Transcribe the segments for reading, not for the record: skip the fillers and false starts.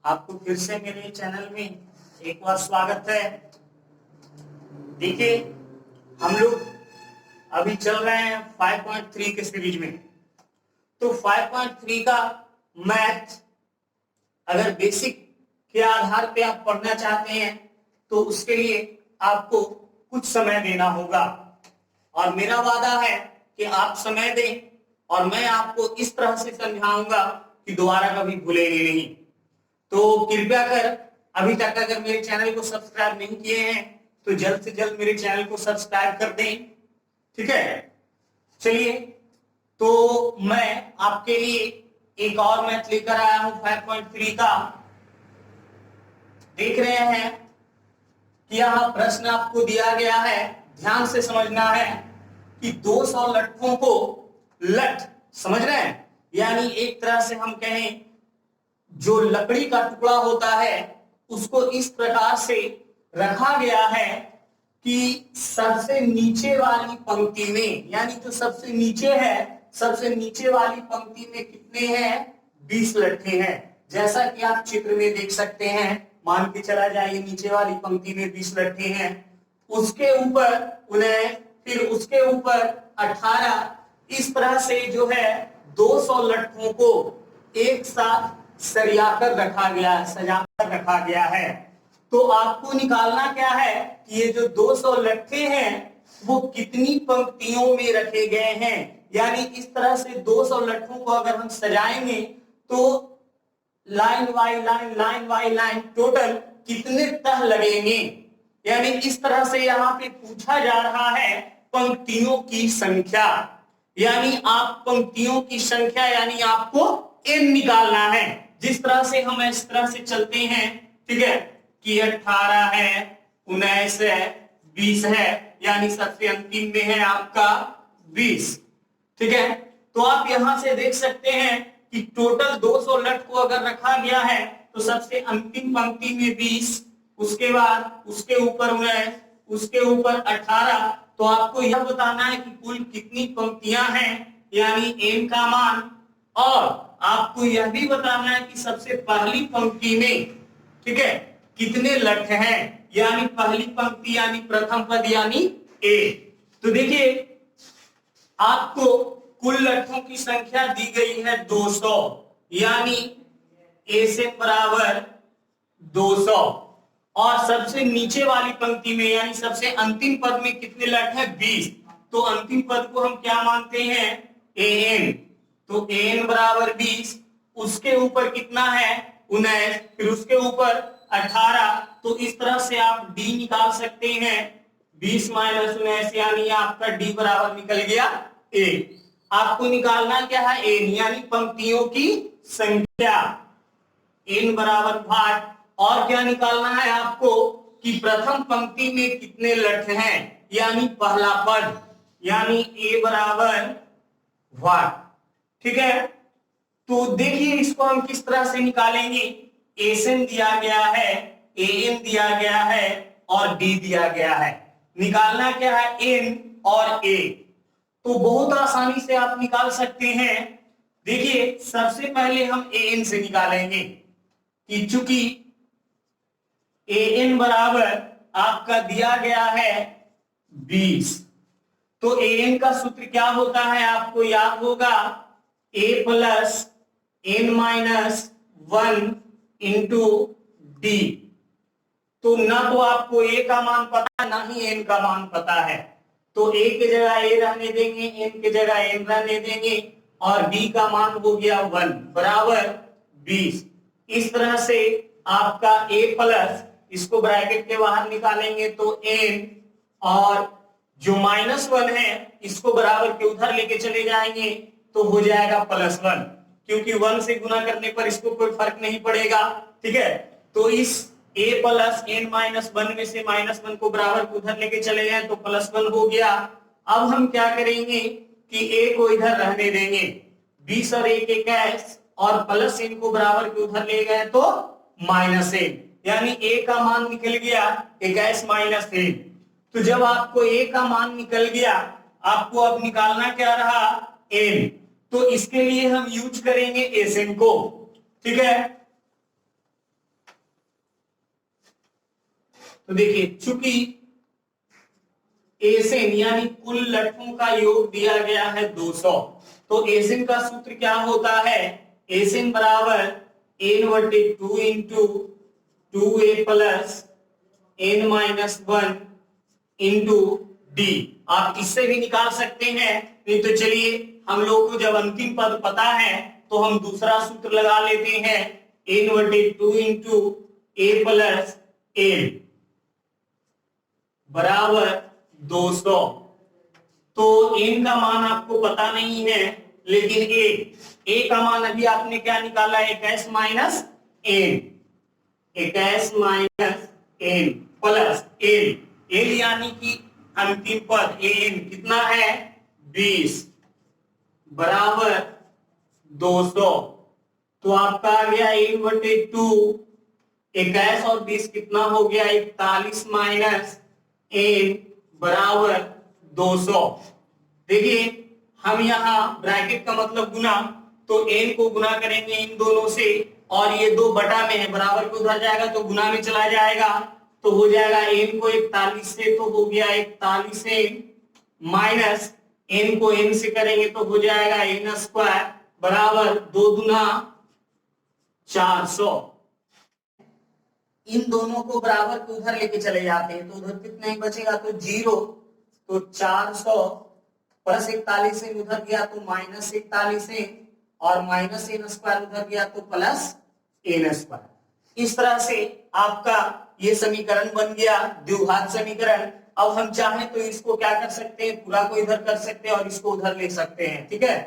आपको फिर से मेरे चैनल में एक बार स्वागत है। देखिए, हम लोग अभी चल रहे हैं 5.3 के सीरीज में। तो 5.3 का मैथ अगर बेसिक के आधार पे आप पढ़ना चाहते हैं तो उसके लिए आपको कुछ समय देना होगा, और मेरा वादा है कि आप समय दें और मैं आपको इस तरह से समझाऊंगा कि दोबारा कभी भूलेंगे नहीं। तो कृपया कर अभी तक अगर मेरे चैनल को सब्सक्राइब नहीं किए हैं तो जल्द से जल्द मेरे चैनल को सब्सक्राइब कर दें, ठीक है। चलिए, तो मैं आपके लिए एक और मैथ लेकर आया हूं 5.3 का। देख रहे हैं कि यह प्रश्न आपको दिया गया है, ध्यान से समझना है कि 200 लट्ठों को लठ समझ रहे हैं, यानी एक तरह से हम कहें जो लकड़ी का टुकड़ा होता है उसको इस प्रकार से रखा गया है कि सबसे नीचे वाली पंक्ति में, यानी जो सबसे नीचे है, सबसे नीचे वाली पंक्ति में कितने हैं? 20 लट्ठे हैं। जैसा कि आप चित्र में देख सकते हैं, मान के चला जाए नीचे वाली पंक्ति में 20 लट्ठे हैं, उसके ऊपर 19, फिर उसके ऊपर 18, इस तरह से जो है 200 लट्ठों को एक साथ सरियाकर रखा गया है, सजाकर रखा गया है। तो आपको निकालना क्या है कि ये जो 200 लट्ठे हैं वो कितनी पंक्तियों में रखे गए हैं, यानी इस तरह से 200 लट्ठों को अगर हम सजाएंगे तो line by line, line by line total कितने तह लगेंगे, यानी इस तरह से यहाँ पे पूछा जा रहा है पंक्तियों की संख्या, यानी आप पंक्तियों की संख्या यानी आपको n निकालना है। जिस तरह से हम इस तरह से चलते हैं, ठीक है, कि 18 है, 19 है, 20 है, यानी सबसे अंतिम में है आपका 20, ठीक है। तो आप यहां से देख सकते हैं कि टोटल 200 लठ को अगर रखा गया है तो सबसे अंतिम पंक्ति में 20, उसके बाद उसके ऊपर 19, उसके ऊपर 18। तो आपको यह बताना है कि कुल कितनी पंक्तियां हैं, यानी n का मान, और आपको यह भी बताना है कि सबसे पहली पंक्ति में, ठीक है, कितने लठ हैं, यानी पहली पंक्ति यानी प्रथम पद यानी a। तो देखिए, आपको कुल लट्ठों की संख्या दी गई है 200, यानी a से बराबर 200, और सबसे नीचे वाली पंक्ति में यानी सबसे अंतिम पद में कितने लठ है? 20। तो अंतिम पद को हम क्या मानते हैं? an। तो an बराबर 20, उसके ऊपर कितना है? 19, फिर उसके ऊपर 18। तो इस तरह से आप d निकाल सकते हैं, 20 माइनस 19, यानी आपका d बराबर निकल गया a। आपको निकालना क्या है? n, यानी पंक्तियों की संख्या, n बराबर भाग, और क्या निकालना है आपको कि प्रथम पंक्ति में कितने लठ हैं, यानी पहला पद, यानी a बराबर भाग, ठीक है। तो देखिए, इसको हम किस तरह से निकालेंगे। एन दिया गया है, an दिया गया है और d दिया गया है। निकालना क्या है? n और a। तो बहुत आसानी से आप निकाल सकते हैं। देखिए, सबसे पहले हम an से निकालेंगे कि चूंकि an बराबर आपका दिया गया है 20, तो an का सूत्र क्या होता है आपको याद होगा, a plus n minus 1 into D. तो ना तो आपको a का मान पता है, ना ही n का मान पता है, तो a की जगह a रहने देंगे, n की जगह n रहने देंगे, और d का मान हो गया 1 बराबर 20। इस तरह से आपका a प्लस, इसको ब्रैकेट के बाहर निकालेंगे तो n, और जो -1 है इसको बराबर के उधर लेके चले जाएंगे तो हो जाएगा +1, क्योंकि 1 से गुना करने पर इसको कोई फर्क नहीं पड़ेगा, ठीक है। तो इस a प्लस n माइनस 1 में से -1 को बराबर को उधर लेके चले जाए तो +1 हो गया। अब हम क्या करेंगे कि a को इधर रहने देंगे, 20 और 1 21, और प्लस n को बराबर के उधर ले गए तो -1, यानी a का मान निकल गया 21 माइनस 1। तो जब आपको a का मान निकल गया, आपको अब निकालना क्या रहा? n। तो इसके लिए हम यूज करेंगे एसएन को, ठीक है। तो देखिए चूंकि एसिन यानी कुल लट्ठों का योग दिया गया है 200, तो एसिन का सूत्र क्या होता है, एसिन बराबर n/2 into 2a plus n-1 into D. आप इससे भी निकाल सकते हैं, नहीं तो चलिए हम लोग को जब अंतिम पद पता है तो हम दूसरा सूत्र लगा लेते हैं, n/2 into a plus n बराबर 200। तो n का मान आपको पता नहीं है, लेकिन a का मान अभी आपने क्या निकाला, 21 minus n, 21 minus n plus n यानी कि अंतिम पद n कितना है 20 बराबर 200। तो आपका आ गया n/2, 21 और 20 कितना हो गया 41 माइनस n बराबर 200। देखिए हम यहाँ ब्रैकेट का मतलब गुना, तो n को गुना करेंगे इन दोनों से, और ये 2 बटा में है, बराबर को उधर जाएगा तो गुना में चला जाएगा, तो हो जाएगा n को 41 से तो हो गया 41 n माइनस n को n से करेंगे तो हो जाएगा n² बराबर 2 दूना 400। इन दोनों को बराबर को उधर लेके चले जाते हैं तो उधर कितना ही बचेगा, तो 0, तो 400 प्लस 41 n उधर गया तो माइनस 41 n, और माइनस n² उधर गया तो प्लस n²। इस तरह से आपका ये समीकरण बन गया द्विघात समीकरण। अब हम चाहें तो इसको क्या कर सकते हैं, पूरा को इधर कर सकते हैं और इसको उधर ले सकते हैं, ठीक है।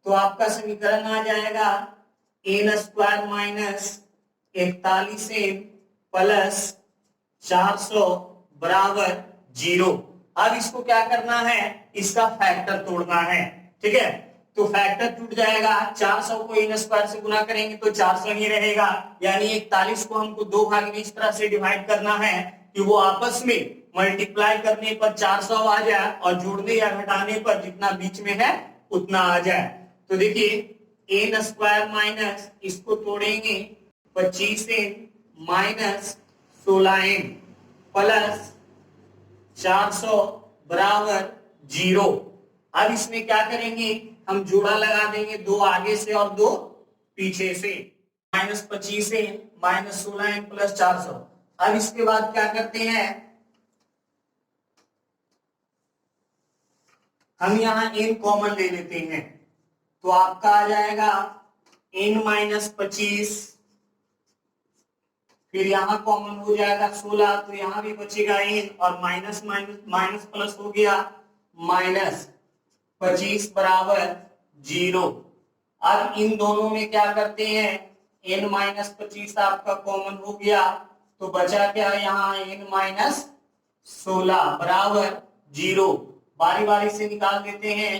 तो आपका समीकरण आ जाएगा n² माइनस 41 n प्लस 400 बराबर 0। अब इसको क्या करना है, इसका फैक्टर तोड़ना है, ठीक है। तो फैक्टर टूट जाएगा, 400 को n² से गुना करेंगे तो 400 ही रहेगा, यानी 41 को हमको 2 भाग में इस तरह से डिवाइड करना है कि वो आपस में मल्टीप्लाई करने पर 400 आ जाए और जोड़ने या घटाने पर जितना बीच में है उतना आ जाए। तो देखिए n² माइनस इसको तोड़ेंगे 25 n माइनस 16 n प्लस 400 बराबर 0। अब इसमें क्या करेंगे, हम जोड़ा लगा देंगे, 2 आगे से और 2 पीछे से, minus 25 n minus 16 n plus 400। अब इसके बाद क्या करते हैं, हम यहाँ n कॉमन ले लेते हैं, तो आपका आ जाएगा n माइनस 25, फिर यहाँ कॉमन हो जाएगा 16, तो यहाँ भी बचेगा n, और माइनस माइनस माइनस प्लस हो गया माइनस 25 बराबर 0। अब इन दोनों में क्या करते हैं, n माइनस 25 आपका कॉमन हो गया, तो बचा क्या यहाँ n माइनस 16 बराबर 0। बारी बारी से निकाल देते हैं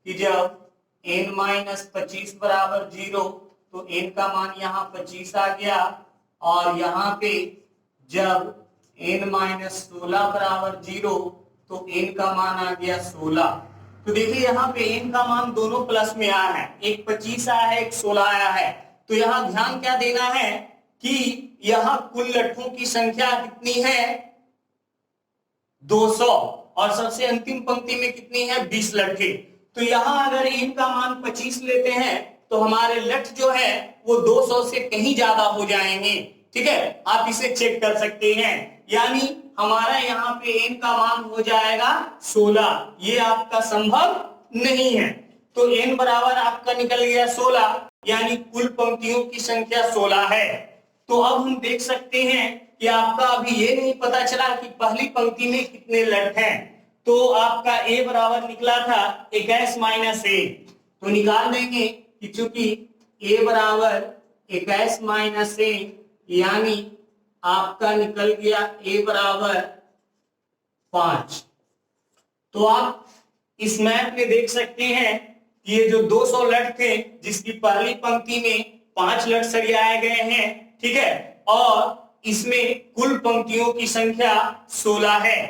कि जब n माइनस 25 बराबर 0 तो n का मान यहाँ 25 आ गया, और यहाँ पे जब n माइनस 16 बराबर 0 तो n का मान आ गया 16। तो देखिए यहाँ पे n का मान दोनों प्लस में आया है, एक 25 आया है, एक 16 आया है। तो यहाँ ध्यान क्या देना है कि यहाँ कुल लट्ठों की संख्या कितनी है 200, और सबसे अंतिम पंक्ति में कितनी है 20 लट्ठे। तो यहाँ अगर n का मान 25 लेते हैं तो हमारे लठ जो है वो 200 से कहीं ज्यादा हो जाएंगे, ठीक है। आप इसे चेक कर सकते हैं, यानी हमारा यहाँ पे n का मान हो जाएगा 16, ये आपका संभव नहीं है। तो n बराबर आपका निकल गया 16, यानी कुल पंक्तियों की संख्या 16 है। तो अब हम देख सकते हैं कि आपका अभी ये नहीं पता चला कि पहली पंक्ति में कितने लट हैं। तो आपका a बराबर निकला था 21 माइनस a, तो निकाल देंगे कि चूंकि a बराबर 21 माइनस a, यानी आपका निकल गया a बराबर 5। तो आप इस मैप में देख सकते हैं कि ये जो 200 लट थे जिसकी पहली पंक्ति में 5 लट सरियाए गए हैं, ठीक है, और इसमें कुल पंक्तियों की संख्या 16 है।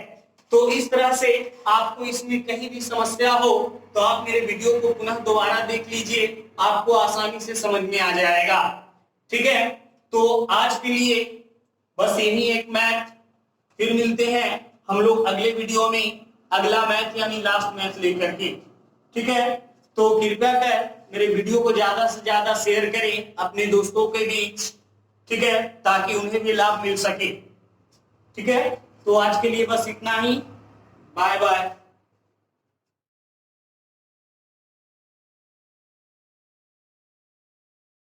तो इस तरह से आपको इसमें कहीं भी समस्या हो तो आप मेरे वीडियो को पुनः दोबारा देख लीजिए, आपको आसानी से समझ में आ जाएगा, ठीक है। तो आज के लिए बस यही एक मैथ फिर मिलते हैं हम लोग अगले वीडियो में, अगला मैथ यानी लास्ट मैथ लेकर के। ठीक है, तो कृपया कर मेरे वीडियो को ज्यादा से ज्यादा शेयर करें अपने दोस्तों के बीच, ठीक है, ताकि उन्हें भी लाभ मिल सके। ठीक है, तो आज के लिए बस इतना ही। Bye bye.